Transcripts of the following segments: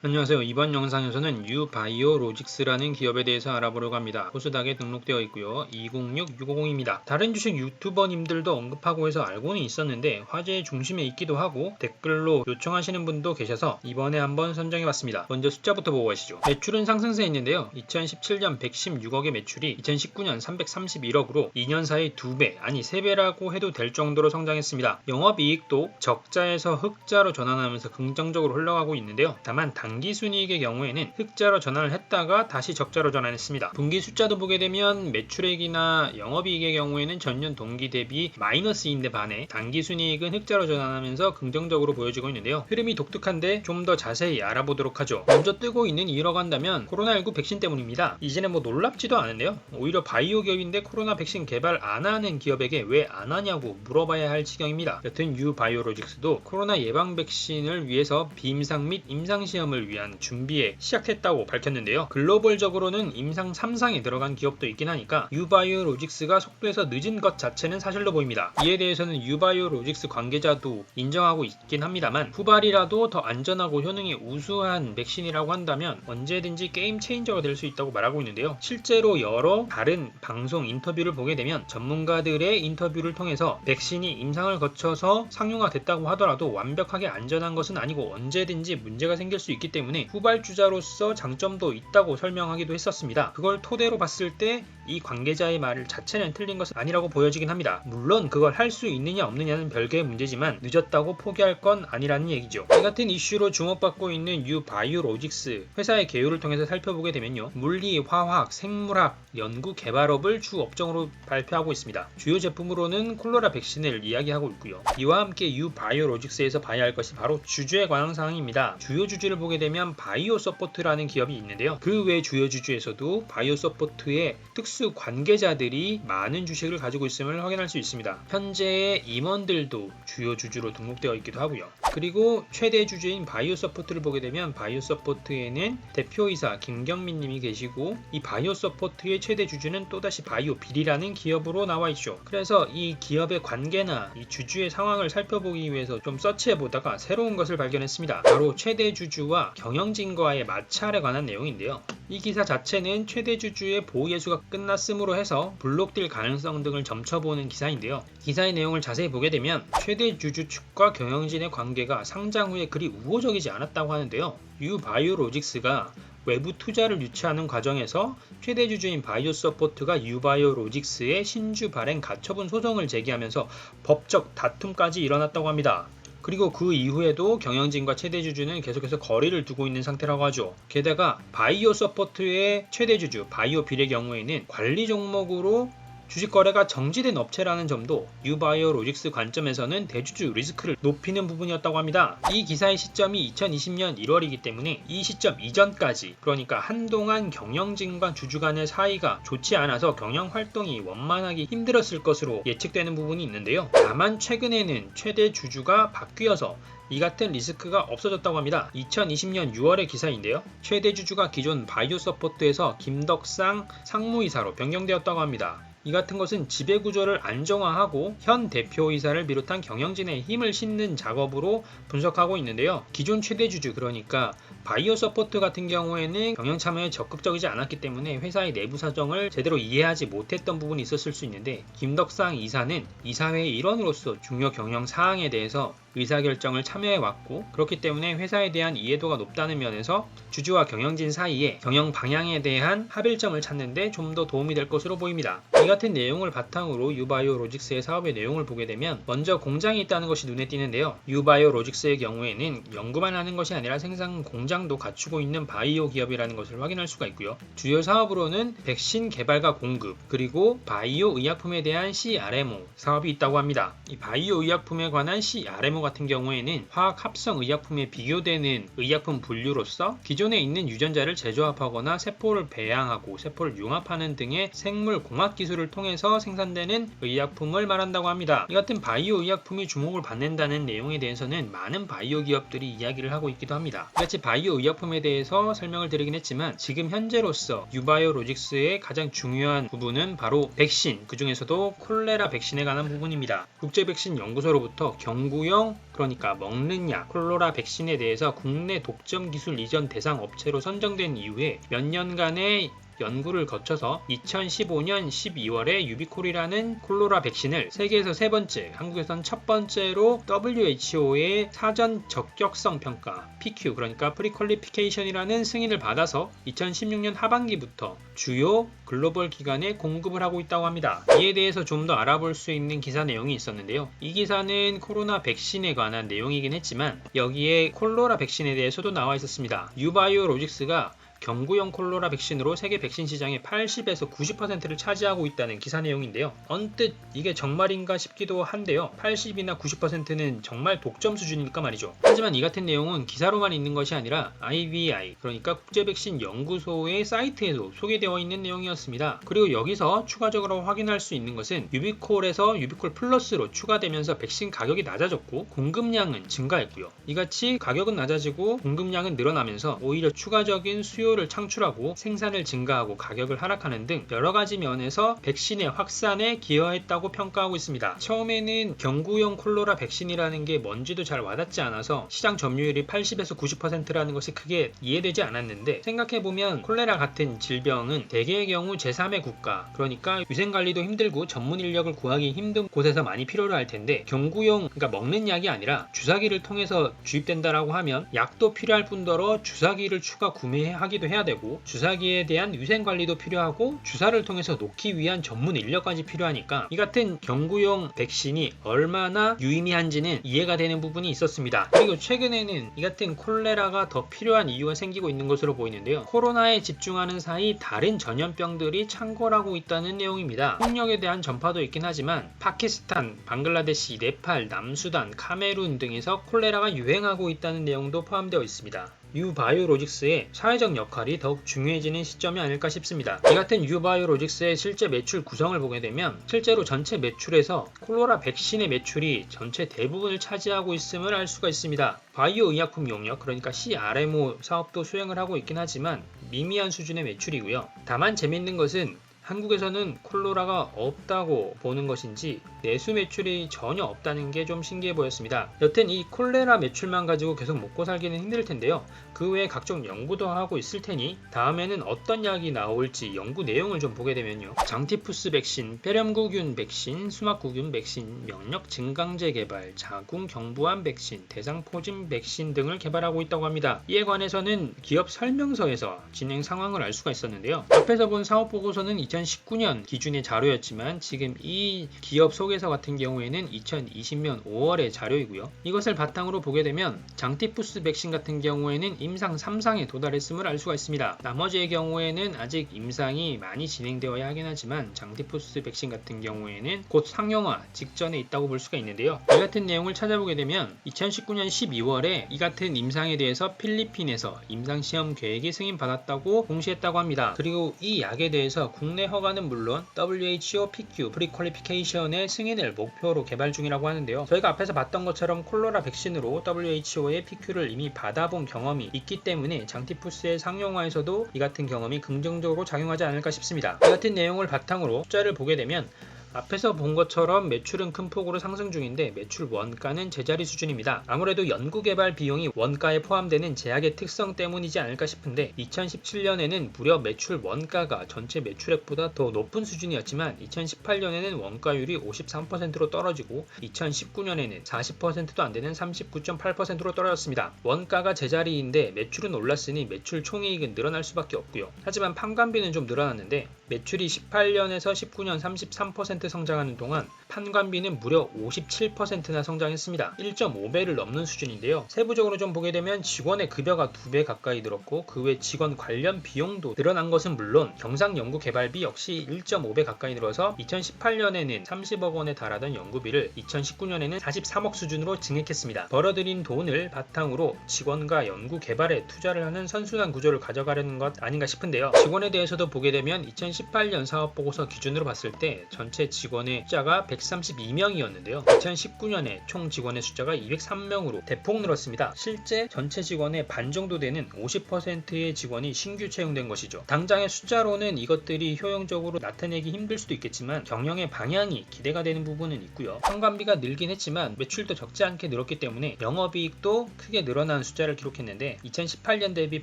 안녕하세요. 이번 영상에서는 유바이오로직스라는 기업에 대해서 알아보려고 합니다. 코스닥에 등록되어 있고요. 206650입니다. 다른 주식 유튜버님들도 언급하고 해서 알고는 있었는데 화제의 중심에 있기도 하고 댓글로 요청하시는 분도 계셔서 이번에 한번 선정해봤습니다. 먼저 숫자부터 보고 가시죠. 매출은 상승세에 있는데요. 2017년 116억의 매출이 2019년 331억으로 2년 사이 2배, 아니 3배라고 해도 될 정도로 성장했습니다. 영업이익도 적자에서 흑자로 전환하면서 긍정적으로 흘러가고 있는데요. 다만 당기순이익의 경우에는 흑자로 전환을 했다가 다시 적자로 전환했습니다. 분기 숫자도 보게 되면 매출액이나 영업이익의 경우에는 전년 동기 대비 마이너스인데 반해 당기순이익은 흑자로 전환하면서 긍정적으로 보여지고 있는데요. 흐름이 독특한데 좀 더 자세히 알아보도록 하죠. 먼저 뜨고 있는 이유라고 한다면 코로나19 백신 때문입니다. 이제는 놀랍지도 않은데요. 오히려 바이오 기업인데 코로나 백신 개발 안 하는 기업에게 왜 안 하냐고 물어봐야 할 지경입니다. 여튼 유바이오로직스도 코로나 예방 백신을 위해서 비임상 및 임상 시험을 위한 준비에 시작했다고 밝혔는데요. 글로벌적으로는 임상 3상에 들어간 기업도 있긴 하니까 유바이오로직스가 속도에서 늦은 것 자체는 사실로 보입니다. 이에 대해서는 유바이오로직스 관계자도 인정하고 있긴 합니다만 후발이라도 더 안전하고 효능이 우수한 백신이라고 한다면 언제든지 게임 체인저가 될 수 있다고 말하고 있는데요. 실제로 여러 다른 방송 인터뷰를 보게 되면 전문가들의 인터뷰를 통해서 백신이 임상을 거쳐서 상용화됐다고 하더라도 완벽하게 안전한 것은 아니고 언제든지 문제가 생길 수 있기 때문에 후발주자로서 장점도 있다고 설명하기도 했었습니다. 그걸 토대로 봤을 때 이 관계자의 말 자체는 틀린 것은 아니라고 보여지긴 합니다. 물론 그걸 할 수 있느냐 없느냐는 별개의 문제지만 늦었다고 포기할 건 아니라는 얘기죠. 이 같은 이슈로 주목받고 있는 유바이오로직스 회사의 개요를 통해서 살펴보게 되면요. 물리, 화학, 생물학, 연구, 개발업을 주 업종으로 발표하고 있습니다. 주요 제품으로는 콜레라 백신을 이야기하고 있고요. 이와 함께 유바이오로직스에서 봐야 할 것이 바로 주주에 관한 사항입니다. 주요 주주를 보게 되면 바이오서포트라는 기업이 있는데요. 그 외 주요 주주에서도 바이오서포트의 특수 관계자들이 많은 주식을 가지고 있음을 확인할 수 있습니다. 현재의 임원들도 주요 주주로 등록되어 있기도 하고요. 그리고 최대 주주인 바이오서포트를 보게 되면 바이오서포트에는 대표이사 김경민 님이 계시고 이 바이오서포트의 최대 주주는 또다시 바이오빌이라는 기업으로 나와 있죠. 그래서 이 기업의 관계나 이 주주의 상황을 살펴보기 위해서 좀 서치해보다가 새로운 것을 발견했습니다. 바로 최대 주주와 경영진과의 마찰에 관한 내용인데요. 이 기사 자체는 최대 주주의 보호 예수가 끝났음으로 해서 블록딜 가능성 등을 점쳐보는 기사인데요. 기사의 내용을 자세히 보게 되면 최대 주주 측과 경영진의 관계가 상장 후에 그리 우호적이지 않았다고 하는데요. 유바이오로직스가 외부 투자를 유치하는 과정에서 최대 주주인 바이오서포트가 유바이오로직스의 신주 발행 가처분 소송을 제기하면서 법적 다툼까지 일어났다고 합니다. 그리고 그 이후에도 경영진과 최대 주주는 계속해서 거리를 두고 있는 상태라고 하죠. 게다가 바이오서포트의 최대 주주 바이오빌의 경우에는 관리 종목으로 주식 거래가 정지된 업체라는 점도 유바이오로직스 관점에서는 대주주 리스크를 높이는 부분이었다고 합니다. 이 기사의 시점이 2020년 1월이기 때문에 이 시점 이전까지, 그러니까 한동안 경영진과 주주 간의 사이가 좋지 않아서 경영 활동이 원만하기 힘들었을 것으로 예측되는 부분이 있는데요. 다만 최근에는 최대 주주가 바뀌어서 이 같은 리스크가 없어졌다고 합니다. 2020년 6월의 기사인데요. 최대 주주가 기존 바이오서포트에서 김덕상 상무이사로 변경되었다고 합니다. 이 같은 것은 지배구조를 안정화하고 현 대표이사를 비롯한 경영진에 힘을 싣는 작업으로 분석하고 있는데요. 기존 최대주주, 그러니까 바이오서포트 같은 경우에는 경영 참여에 적극적이지 않았기 때문에 회사의 내부 사정을 제대로 이해하지 못했던 부분이 있었을 수 있는데, 김덕상 이사는 이사회의 일원으로서 중요 경영 사항에 대해서 의사결정을 참여해왔고, 그렇기 때문에 회사에 대한 이해도가 높다는 면에서 주주와 경영진 사이에 경영 방향에 대한 합일점을 찾는 데 좀 더 도움이 될 것으로 보입니다. 이 같은 내용을 바탕으로 유바이오로직스의 사업의 내용을 보게 되면 먼저 공장이 있다는 것이 눈에 띄는데요. 유바이오로직스의 경우에는 연구만 하는 것이 아니라 생산 공장도 갖추고 있는 바이오 기업이라는 것을 확인할 수가 있고요. 주요 사업으로는 백신 개발과 공급, 그리고 바이오 의약품에 대한 CRMO 사업이 있다고 합니다. 이 바이오 의약품에 관한 CRMO 같은 경우에는 화학 합성 의약품에 비교되는 의약품 분류로서 기존에 있는 유전자를 재조합하거나 세포를 배양하고 세포를 융합하는 등의 생물 공학 기술을 통해서 생산되는 의약품을 말한다고 합니다. 이 같은 바이오 의약품이 주목을 받는다는 내용에 대해서는 많은 바이오 기업들이 이야기를 하고 있기도 합니다. 이같이 바이오 의약품에 대해서 설명을 드리긴 했지만 지금 현재로서 유바이오로직스의 가장 중요한 부분은 바로 백신, 그 중에서도 콜레라 백신에 관한 부분입니다. 국제백신연구소로부터 경구용 경구용, 그러니까 먹는 약 콜로라 백신에 대해서 국내 독점 기술 이전 대상 업체로 선정된 이후에 몇 년간의 연구를 거쳐서 2015년 12월에 유비콜이라는 콜로라 백신을 세계에서 세 번째, 한국에선 첫 번째로 WHO의 사전 적격성 평가 PQ, 그러니까 프리퀄리피케이션이라는 승인을 받아서 2016년 하반기부터 주요 글로벌 기관에 공급을 하고 있다고 합니다. 이에 대해서 좀 더 알아볼 수 있는 기사 내용이 있었는데요. 이 기사는 코로나 백신에 관한 내용이긴 했지만 여기에 콜로라 백신에 대해서도 나와 있었습니다. 유바이오로직스가 경구용 콜로라 백신으로 세계 백신 시장의 80에서 90%를 차지하고 있다는 기사 내용인데요. 언뜻 이게 정말인가 싶기도 한데요. 80이나 90%는 정말 독점 수준일까 말이죠. 하지만 이 같은 내용은 기사로만 있는 것이 아니라 IVI, 그러니까 국제백신연구소의 사이트에도 소개되어 있는 내용이었습니다. 그리고 여기서 추가적으로 확인할 수 있는 것은 유비콜에서 유비콜 플러스로 추가되면서 백신 가격이 낮아졌고 공급량은 증가했고요. 이같이 가격은 낮아지고 공급량은 늘어나면서 오히려 추가적인 수요를 창출하고 생산을 증가하고 가격을 하락하는 등 여러가지 면에서 백신의 확산에 기여했다고 평가하고 있습니다. 처음에는 경구용 콜로라 백신이라는 게 뭔지도 잘 와닿지 않아서 시장 점유율이 80에서 90%라는 것이 크게 이해되지 않았는데, 생각해보면 콜레라 같은 질병은 대개의 경우 제3의 국가, 그러니까 위생관리도 힘들고 전문 인력을 구하기 힘든 곳에서 많이 필요로 할 텐데, 경구용, 그러니까 먹는 약이 아니라 주사기를 통해서 주입된다라고 하면 약도 필요할 뿐더러 주사기를 추가 구매하기 해야 되고 주사기에 대한 위생관리도 필요하고 주사를 통해서 놓기 위한 전문 인력까지 필요하니까 이 같은 경구용 백신이 얼마나 유의미한지는 이해가 되는 부분이 있었습니다. 그리고 최근에는 이 같은 콜레라가 더 필요한 이유가 생기고 있는 것으로 보이는데요. 코로나에 집중하는 사이 다른 전염병들이 창궐하고 있다는 내용입니다. 홍역에 대한 전파도 있긴 하지만 파키스탄, 방글라데시, 네팔, 남수단, 카메룬 등에서 콜레라가 유행하고 있다는 내용도 포함되어 있습니다. 유바이오로직스의 사회적 역할이 더욱 중요해지는 시점이 아닐까 싶습니다. 이 같은 유바이오로직스의 실제 매출 구성을 보게 되면 실제로 전체 매출에서 콜로라 백신의 매출이 전체 대부분을 차지하고 있음을 알 수가 있습니다. 바이오 의약품 용역, 그러니까 CRMO 사업도 수행을 하고 있긴 하지만 미미한 수준의 매출이고요. 다만 재밌는 것은 한국에서는 콜로라가 없다고 보는 것인지 내수 매출이 전혀 없다는 게 좀 신기해 보였습니다. 여튼 이 콜레라 매출만 가지고 계속 먹고 살기는 힘들 텐데요. 그 외에 각종 연구도 하고 있을 테니 다음에는 어떤 약이 나올지 연구 내용을 좀 보게 되면요. 장티푸스 백신, 폐렴구균 백신, 수막구균 백신, 면역 증강제 개발, 자궁 경부암 백신, 대상포진 백신 등을 개발하고 있다고 합니다. 이에 관해서는 기업 설명서에서 진행 상황을 알 수가 있었는데요. 앞에서 본 사업 보고서는 2019년 기준의 자료였지만 지금 이 기업 소개서 같은 경우에는 2020년 5월의 자료이고요. 이것을 바탕으로 보게 되면 장티푸스 백신 같은 경우에는 임상 3상에 도달했음을 알 수가 있습니다. 나머지의 경우에는 아직 임상이 많이 진행되어야 하긴 하지만 장티푸스 백신 같은 경우에는 곧 상용화 직전에 있다고 볼 수가 있는데요. 이 같은 내용을 찾아보게 되면 2019년 12월에 이 같은 임상에 대해서 필리핀에서 임상시험 계획이 승인받았다고 공시했다고 합니다. 그리고 이 약에 대해서 국내 허가는 물론 WHO PQ 프리퀄리피케이션의 승인을 목표로 개발 중이라고 하는데요. 저희가 앞에서 봤던 것처럼 콜로라 백신으로 WHO의 PQ를 이미 받아본 경험이 있기 때문에 장티푸스의 상용화에서도 이 같은 경험이 긍정적으로 작용하지 않을까 싶습니다. 이 같은 내용을 바탕으로 숫자를 보게 되면 앞에서 본 것처럼 매출은 큰 폭으로 상승 중인데 매출 원가는 제자리 수준입니다. 아무래도 연구개발 비용이 원가에 포함되는 제약의 특성 때문이지 않을까 싶은데 2017년에는 무려 매출 원가가 전체 매출액보다 더 높은 수준이었지만 2018년에는 원가율이 53%로 떨어지고 2019년에는 40%도 안 되는 39.8%로 떨어졌습니다. 원가가 제자리인데 매출은 올랐으니 매출 총이익은 늘어날 수밖에 없고요. 하지만 판관비는 좀 늘어났는데 매출이 18년에서 19년 33% 성장하는 동안 판관비는 무려 57%나 성장했습니다. 1.5배를 넘는 수준인데요. 세부적으로 좀 보게 되면 직원의 급여가 2배 가까이 늘었고 그 외 직원 관련 비용도 늘어난 것은 물론 경상연구개발비 역시 1.5배 가까이 늘어서 2018년에는 30억 원에 달하던 연구비를 2019년에는 43억 수준으로 증액했습니다. 벌어들인 돈을 바탕으로 직원과 연구개발에 투자를 하는 선순환 구조를 가져가려는 것 아닌가 싶은데요. 직원에 대해서도 보게 되면 2018년 사업보고서 기준으로 봤을 때 전체 직원의 숫자가 132명이었는데요. 2019년에 총 직원의 숫자가 203명으로 대폭 늘었습니다. 실제 전체 직원의 반 정도 되는 50%의 직원이 신규 채용된 것이죠. 당장의 숫자로는 이것들이 효용적으로 나타내기 힘들 수도 있겠지만 경영의 방향이 기대가 되는 부분은 있고요. 성관비가 늘긴 했지만 매출도 적지 않게 늘었기 때문에 영업이익도 크게 늘어난 숫자를 기록했는데 2018년 대비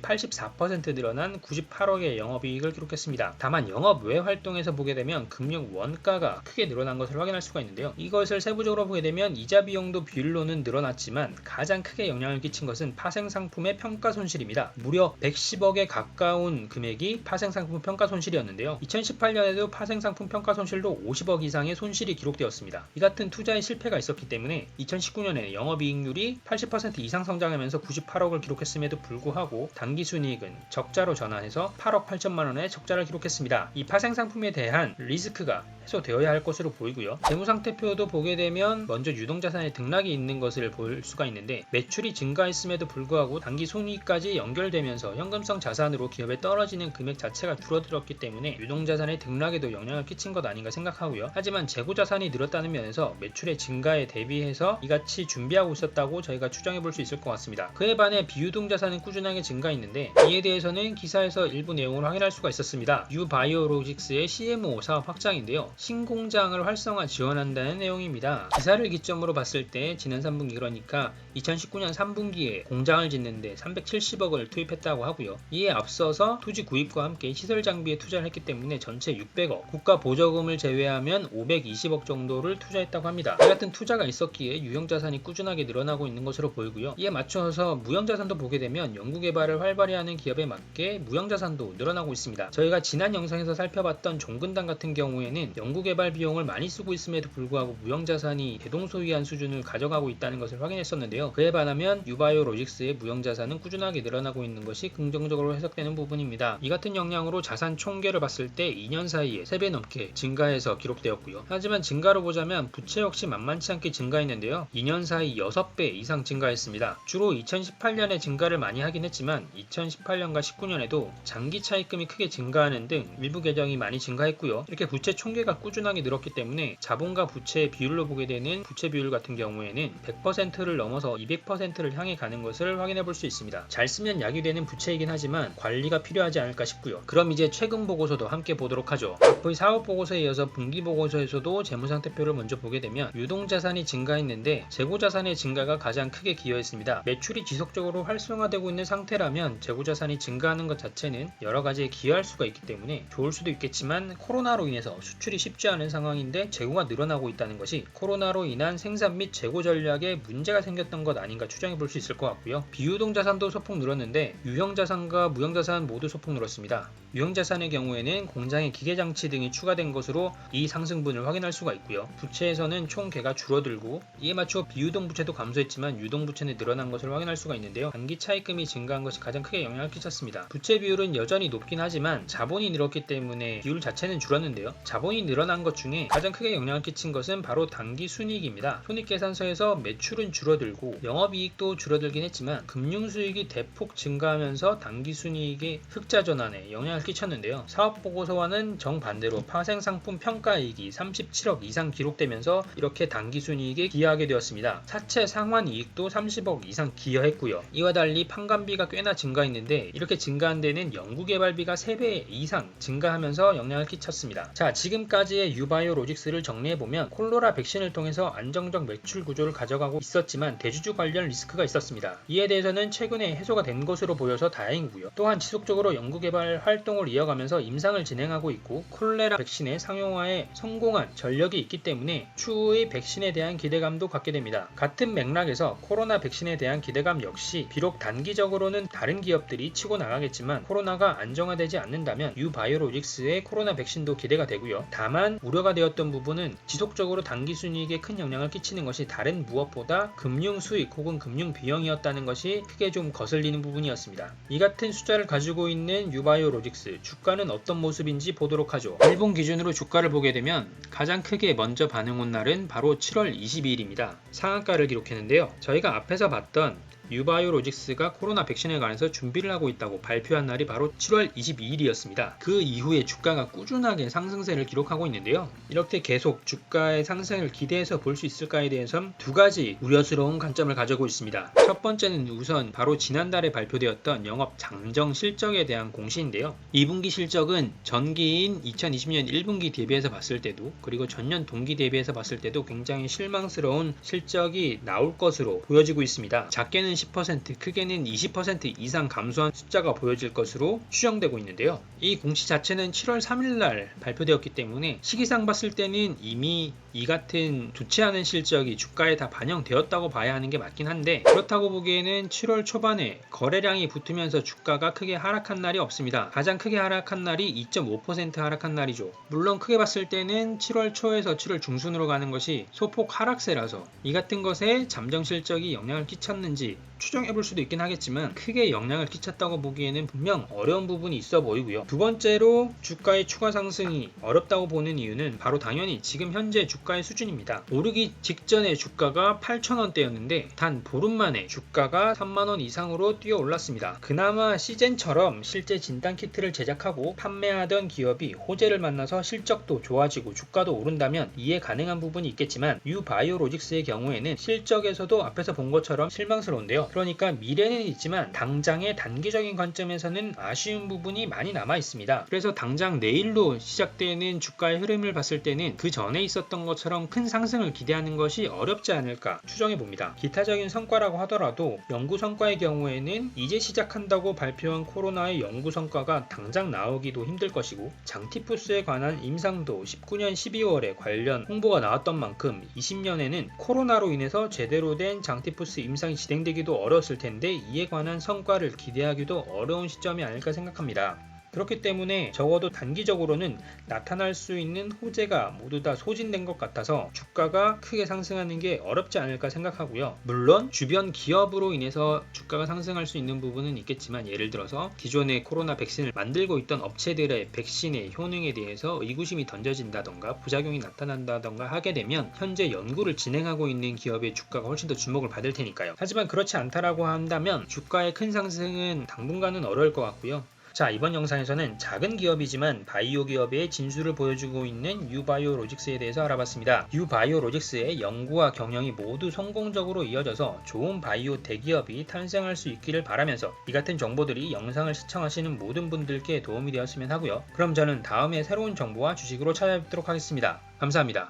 84% 늘어난 98억의 영업이익을 기록했습니다. 다만 영업 외 활동에서 보게 되면 금융 원가가 크게 늘어난 것을 확인할 수가 있는데요. 이것을 세부적으로 보게 되면 이자 비용도 비율로는 늘어났지만 가장 크게 영향을 끼친 것은 파생상품의 평가 손실입니다. 무려 110억에 가까운 금액이 파생상품 평가 손실이었는데요. 2018년에도 파생상품 평가 손실도 50억 이상의 손실이 기록되었습니다. 이 같은 투자의 실패가 있었기 때문에 2019년에 영업이익률이 80% 이상 성장하면서 98억을 기록했음에도 불구하고 당기순이익은 적자로 전환해서 8억 8천만 원의 적자를 기록했습니다. 이 파생상품에 대한 리스크가 해소되어야 할 것으로 보이고요. 재무상태표도 보게 되면 먼저 유동자산의 등락이 있는 것을 볼 수가 있는데 매출이 증가했음에도 불구하고 당기순이익까지 연결되면서 현금성 자산으로 기업에 떨어지는 금액 자체가 줄어들었기 때문에 유동자산의 등락에도 영향을 끼친 것 아닌가 생각하고요. 하지만 재고자산이 늘었다는 면에서 매출의 증가에 대비해서 이같이 준비하고 있었다고 저희가 추정해 볼 수 있을 것 같습니다. 그에 반해 비유동자산은 꾸준하게 증가했는데 이에 대해서는 기사에서 일부 내용을 확인할 수가 있었습니다. 유바이오로직스의 CMO 사업 확장인데요. 신공장을 활성화 지원한다는 내용입니다. 기사를 기점으로 봤을 때 지난 3분기 그러니까 2019년 3분기에 공장을 짓는데 370억을 투입했다고 하고요. 이에 앞서서 토지 구입과 함께 시설 장비에 투자를 했기 때문에 전체 600억, 국가 보조금을 제외하면 520억 정도를 투자했다고 합니다. 이 같은 투자가 있었기에 유형자산이 꾸준하게 늘어나고 있는 것으로 보이고요. 이에 맞춰서 무형자산도 보게 되면 연구개발을 활발히 하는 기업에 맞게 무형자산도 늘어나고 있습니다. 저희가 지난 영상에서 살펴봤던 종근당 같은 경우에는 연구개발 비용을 많이 쓰고 있음에도 불구하고 무형자산이 대동소이한 수준을 가져가고 있다는 것을 확인했었는데요. 그에 반하면 유바이오로직스의 무형자산은 꾸준하게 늘어나고 있는 것이 긍정적으로 해석되는 부분입니다. 이 같은 영향으로 자산 총계를 봤을 때 2년 사이에 3배 넘게 증가해서 기록되었고요. 하지만 증가로 보자면 부채 역시 만만치 않게 증가했는데요. 2년 사이 6배 이상 증가했습니다. 주로 2018년에 증가를 많이 하긴 했지만 2018년과 19년에도 장기 차입금이 크게 증가하는 등 일부 계정이 많이 증가했고요. 이렇게 부채 총계가 꾸준하게 늘었기 때문에 자본과 부채의 비율로 보게 되는 부채 비율 같은 경우에는 100%를 넘어서 200%를 향해 가는 것을 확인해 볼 수 있습니다. 잘 쓰면 약이 되는 부채이긴 하지만 관리가 필요하지 않을까 싶고요. 그럼 이제 최근 보고서도 함께 보도록 하죠. 앞의 사업 보고서에 이어서 분기 보고서에서도 재무상태표를 먼저 보게 되면 유동자산이 증가했는데 재고자산의 증가가 가장 크게 기여했습니다. 매출이 지속적으로 활성화되고 있는 상태라면 재고자산이 증가하는 것 자체는 여러 가지에 기여할 수가 있기 때문에 좋을 수도 있겠지만 코로나로 인해서 수출이 쉽지 않은 상황인데 재고가 늘어나고 있다는 것이 코로나로 인한 생산 및 재고 전략에 문제가 생겼던 것 아닌가 추정해 볼 수 있을 것 같고요. 비유동자산도 소폭 늘었는데 유형자산과 무형자산 모두 소폭 늘었습니다. 유형자산의 경우에는 공장의 기계장치 등이 추가된 것으로 이 상승분을 확인할 수가 있고요. 부채에서는 총계가 줄어들고 이에 맞춰 비유동 부채도 감소했지만 유동 부채는 늘어난 것을 확인할 수가 있는데요. 단기 차입금이 증가한 것이 가장 크게 영향을 끼쳤습니다. 부채 비율은 여전히 높긴 하지만 자본이 늘었기 때문에 비율 자체는 줄었는데요. 자본이 늘어난 것 중에 가장 크게 영향을 끼친 것은 바로 단기 순이익입니다. 손익계산서에서 매출은 줄어들고 영업이익도 줄어들긴 했지만 금융수익이 대폭 증가하면서 단기 순이익의 흑자 전환에 영향을 끼쳤는데요. 사업보고서와는 정반대로 파생상품 평가이익이 37억 이상 기록되면서 이렇게 단기 순이익에 기여하게 되었습니다. 사채 상환이익도 30억 이상 기여했고요. 이와 달리 판관비가 꽤나 증가했는데 이렇게 증가한 데는 연구개발비가 3배 이상 증가하면서 영향을 끼쳤습니다. 자, 지금까지의 유바이오로직스를 정리해보면 콜로라 백신을 통해서 안정적 매출 구조를 가져가고 있었지만 대주주 관련 리스크가 있었습니다. 이에 대해서는 최근에 해소가 된 것으로 보여서 다행이고요. 또한 지속적으로 연구개발 활동을 이어가면서 임상을 진행하고 있고 콜레라 백신의 상용화에 성공한 전력이 있기 때문에 추후의 백신에 대한 기대감도 갖게 됩니다. 같은 맥락에서 코로나 백신에 대한 기대감 역시 비록 단기적으로는 다른 기업들이 치고 나가겠지만 코로나가 안정화되지 않는다면 유바이오로직스의 코로나 백신도 기대가 되고요. 다만 우려가 되었던 부분은 지속적으로 단기 순이익에 큰 영향을 끼치는 것이 다른 무엇보다 금융 수익 혹은 금융 비용이었다는 것이 크게 좀 거슬리는 부분이었습니다. 이 같은 숫자를 가지고 있는 유바이오로직스 주가는 어떤 모습인지 보도록 하죠. 일본 기준으로 주가를 보게 되면 가장 크게 먼저 반응 온 날은 바로 7월 22일입니다. 상한가를 기록했는데요. 저희가 앞에서 봤던 유바이오로직스가 코로나 백신에 관해서 준비를 하고 있다고 발표한 날이 바로 7월 22일이었습니다. 그 이후에 주가가 꾸준하게 상승세를 기록하고 있는데요. 이렇게 계속 주가의 상승을 기대해서 볼 수 있을까에 대해서는 두 가지 우려스러운 관점을 가지고 있습니다. 첫 번째는 우선 바로 지난달에 발표되었던 영업 잠정 실적에 대한 공시인데요. 2분기 실적은 전기인 2020년 1분기 대비해서 봤을 때도 그리고 전년 동기 대비해서 봤을 때도 굉장히 실망스러운 실적이 나올 것으로 보여지고 있습니다. 작게는 10%, 크게는 20% 이상 감소한 숫자가 보여질 것으로 추정되고 있는데요. 이 공시 자체는 7월 3일날 발표되었기 때문에 시기상 봤을 때는 이미 이 같은 좋지 않은 실적이 주가에 다 반영되었다고 봐야 하는 게 맞긴 한데, 그렇다고 보기에는 7월 초반에 거래량이 붙으면서 주가가 크게 하락한 날이 없습니다. 가장 크게 하락한 날이 2.5% 하락한 날이죠. 물론 크게 봤을 때는 7월 초에서 7월 중순으로 가는 것이 소폭 하락세라서 이 같은 것에 잠정 실적이 영향을 끼쳤는지 추정해 볼 수도 있긴 하겠지만, 크게 영향을 끼쳤다고 보기에는 분명 어려운 부분이 있어 보이고요. 두 번째로 주가의 추가 상승이 어렵다고 보는 이유는 바로 당연히 지금 현재 주가의 수준입니다. 오르기 직전에 주가가 8,000원대였는데 단 보름 만에 주가가 3만원 이상으로 뛰어 올랐습니다. 그나마 시젠처럼 실제 진단키트를 제작하고 판매하던 기업이 호재를 만나서 실적도 좋아지고 주가도 오른다면 이해 가능한 부분이 있겠지만, 유바이오로직스의 경우에는 실적에서도 앞에서 본 것처럼 실망스러운데요. 그러니까 미래는 있지만 당장의 단기적인 관점에서는 아쉬운 부분이 많이 남아 있습니다. 그래서 당장 내일로 시작되는 주가의 흐름을 봤을 때는 그 전에 있었던 것처럼 큰 상승을 기대하는 것이 어렵지 않을까 추정해 봅니다. 기타적인 성과라고 하더라도 연구 성과의 경우에는 이제 시작한다고 발표한 코로나의 연구 성과가 당장 나오기도 힘들 것이고, 장티푸스에 관한 임상도 19년 12월에 관련 홍보가 나왔던 만큼 20년에는 코로나로 인해서 제대로 된 장티푸스 임상이 진행되기도 어려웠을 텐데, 이에 관한 성과를 기대하기도 어려운 시점이 아닐까 생각합니다. 그렇기 때문에 적어도 단기적으로는 나타날 수 있는 호재가 모두 다 소진된 것 같아서 주가가 크게 상승하는 게 어렵지 않을까 생각하고요. 물론 주변 기업으로 인해서 주가가 상승할 수 있는 부분은 있겠지만, 예를 들어서 기존의 코로나 백신을 만들고 있던 업체들의 백신의 효능에 대해서 의구심이 던져진다던가 부작용이 나타난다던가 하게 되면 현재 연구를 진행하고 있는 기업의 주가가 훨씬 더 주목을 받을 테니까요. 하지만 그렇지 않다라고 한다면 주가의 큰 상승은 당분간은 어려울 것 같고요. 자, 이번 영상에서는 작은 기업이지만 바이오 기업의 진수를 보여주고 있는 유바이오로직스에 대해서 알아봤습니다. 유바이오로직스의 연구와 경영이 모두 성공적으로 이어져서 좋은 바이오 대기업이 탄생할 수 있기를 바라면서 이 같은 정보들이 영상을 시청하시는 모든 분들께 도움이 되었으면 하고요. 그럼 저는 다음에 새로운 정보와 주식으로 찾아뵙도록 하겠습니다. 감사합니다.